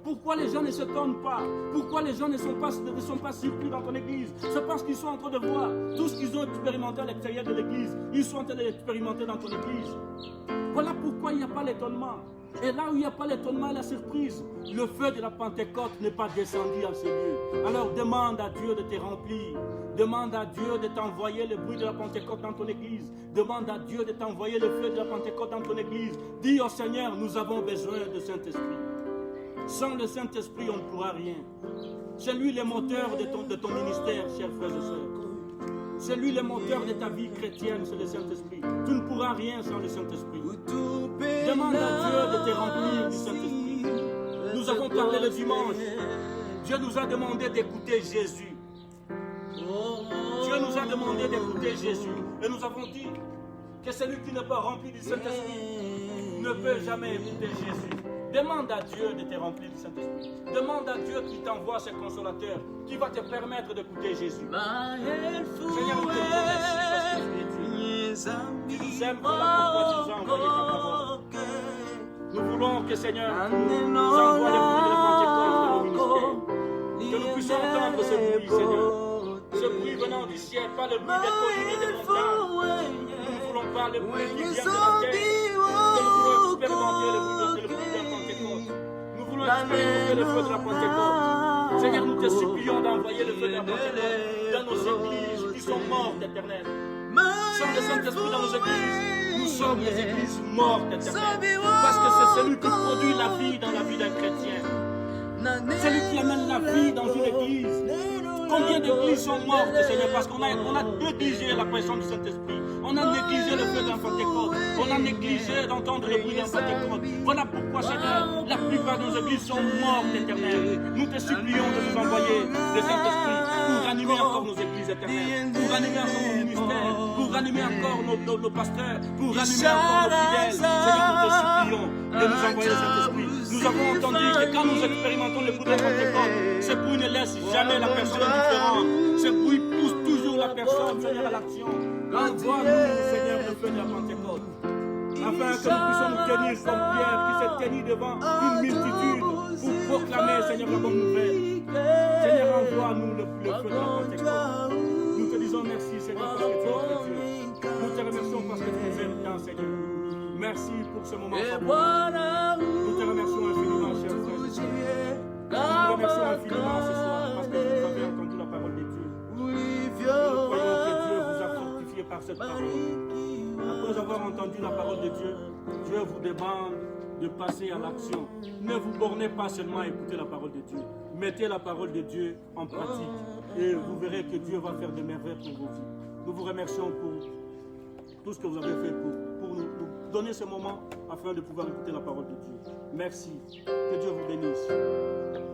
Pourquoi les gens ne s'étonnent pas? Pourquoi les gens ne sont pas surpris dans ton église? C'est parce qu'ils sont en train de voir tout ce qu'ils ont expérimenté à l'extérieur de l'église. Ils sont en train de l'expérimenter dans ton église. Voilà pourquoi il n'y a pas l'étonnement. Et là où il n'y a pas l'étonnement et la surprise, le feu de la Pentecôte n'est pas descendu à ce lieu. Alors demande à Dieu de te remplir. Demande à Dieu de t'envoyer le bruit de la Pentecôte dans ton église. Demande à Dieu de t'envoyer le feu de la Pentecôte dans ton église. Dis au Seigneur, nous avons besoin de Saint-Esprit. Sans le Saint-Esprit, on ne pourra rien. C'est lui le moteur de ton ministère, chers frères et sœurs. C'est lui le moteur de ta vie chrétienne, c'est le Saint-Esprit. Tu ne pourras rien sans le Saint-Esprit. Demande à Dieu de te remplir du Saint-Esprit. Nous avons parlé le dimanche. Dieu nous a demandé d'écouter Jésus. Dieu nous a demandé d'écouter Jésus. Et nous avons dit que celui qui n'est pas rempli du Saint-Esprit ne peut jamais écouter Jésus. Demande à Dieu de te remplir du Saint-Esprit. Demande à Dieu qui t'envoie ce consolateur, qui va te permettre d'écouter Jésus. Seigneur, nous te remercions parce que tu es Dieu. Tu nous aimes, voilà pourquoi tu nous as envoyé ta parole. Nous voulons que, Seigneur, tu nous envoies le bruit de la Pentecôte de nos ministères. Que nous puissions entendre ce bruit, Seigneur. Ce bruit venant du ciel, pas le bruit des collines et des montagnes. Nous ne voulons pas le bruit qui vient de la terre. Que nous voulons expérimenter le bruit de la Pentecôte. Nous voulons expérimenter le feu de la Pentecôte. Seigneur, nous te supplions d'envoyer le feu de la Pentecôte dans nos églises qui sont mortes, éternelles. Sans le Saint-Esprit dans nos églises, nous sommes des églises mortes, éternelles. Parce que c'est celui qui produit la vie dans la vie d'un chrétien. Celui qui amène la vie dans une église. Combien d'églises sont mortes, Seigneur, parce qu'on a négligé la présence du Saint-Esprit. On a négligé le feu d'un Pentecôte. On a négligé d'entendre le bruit d'un Pentecôte. Voilà pourquoi, Seigneur, la plupart de nos églises sont mortes, éternelles. Nous te supplions de nous envoyer le Saint-Esprit pour ranimer encore nos églises éternelles, pour ranimer encore nos ministères, pour ranimer encore nos pasteurs, pour ranimer encore nos fidèles. Seigneur, nous te supplions de nous envoyer le Saint-Esprit. Nous avons entendu que quand nous expérimentons le bruit de la Pentecôte, ce bruit ne laisse jamais la personne indifférente. Ce bruit pousse toujours la personne, Seigneur, à l'action. Envoie-nous, Seigneur, le feu de la Pentecôte, afin que nous puissions nous tenir comme Pierre qui s'est tenu devant une multitude pour proclamer, Seigneur, la bonne nouvelle. Seigneur, envoie-nous le feu de la Pentecôte. Nous te disons merci, Seigneur, parce que tu es notre Dieu. Nous te remercions parce que tu nous aimes tant, Seigneur. Merci pour ce moment fabuleux. Nous te remercions infiniment, chers frères et sœurs. Nous te remercions infiniment ce soir parce que vous avez entendu la parole de Dieu. Nous croyons que Dieu vous a fortifié par cette parole. Après avoir entendu la parole de Dieu, Dieu vous demande de passer à l'action. Ne vous bornez pas seulement à écouter la parole de Dieu. Mettez la parole de Dieu en pratique et vous verrez que Dieu va faire des merveilles pour vos vies. Nous vous remercions pour tout ce que vous avez fait pour nous donner ce moment afin de pouvoir écouter la parole de Dieu. Merci. Que Dieu vous bénisse.